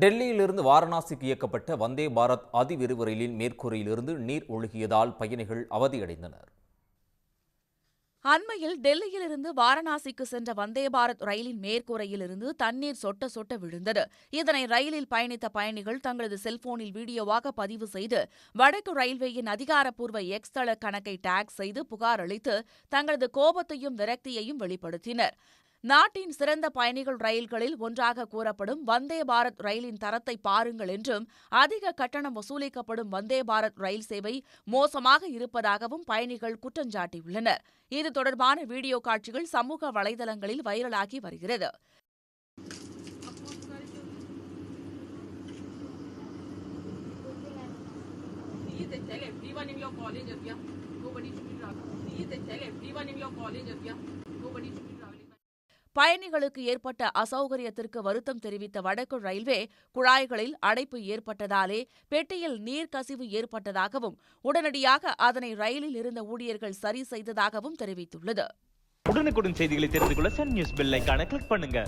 டெல்லியிலிருந்து வாரணாசிக்கு இயக்கப்பட்ட வந்தே பாரத் அதிவிரைவு ரயிலின் மேற்கூரையிலிருந்து நீர் ஒழுகியதால் பயணிகள் அவதியடைந்தனர். அண்மையில் டெல்லியிலிருந்து வாரணாசிக்கு சென்ற வந்தே பாரத் ரயிலின் மேற்கூரையிலிருந்து தண்ணீர் சொட்ட சொட்ட விழுந்தது. இதனை ரயிலில் பயணித்த பயணிகள் தங்களது செல்போனில் வீடியோவாக பதிவு செய்து வடக்கு ரயில்வேயின் அதிகாரப்பூர்வ எக்ஸ் தள கணக்கை டேக் செய்து புகார் அளித்து தங்களது கோபத்தையும் விரக்தியையும் வெளிப்படுத்தினர். நாட்டின் சிறந்த பயணிகள் ரயில்களில் ஒன்றாக கூறப்படும் வந்தே பாரத் ரயிலின் தரத்தை பாருங்கள் என்றும், அதிக கட்டணம் வசூலிக்கப்படும் வந்தே பாரத் ரயில் சேவை மோசமாக இருப்பதாகவும் பயணிகள் குற்றஞ்சாட்டியுள்ளனர். இது தொடர்பான வீடியோ காட்சிகள் சமூக வலைதளங்களில் வைரலாகி வருகிறது. பயணிகளுக்கு ஏற்பட்ட அசௌகரியத்திற்கு வருத்தம் தெரிவித்த வடக்கு ரயில்வே, குழாய்களில் அடைப்பு ஏற்பட்டதாலே பெட்டியில் நீர் கசிவு ஏற்பட்டதாகவும், உடனடியாக அதனை ரயிலில் இருந்த ஊழியர்கள் சரி செய்ததாகவும் தெரிவித்துள்ளது. உடனுக்குடன் செய்திகளை தெரிந்து கொள்ள சன் நியூஸ் பெல் ஐகானை கிளிக் பண்ணுங்க.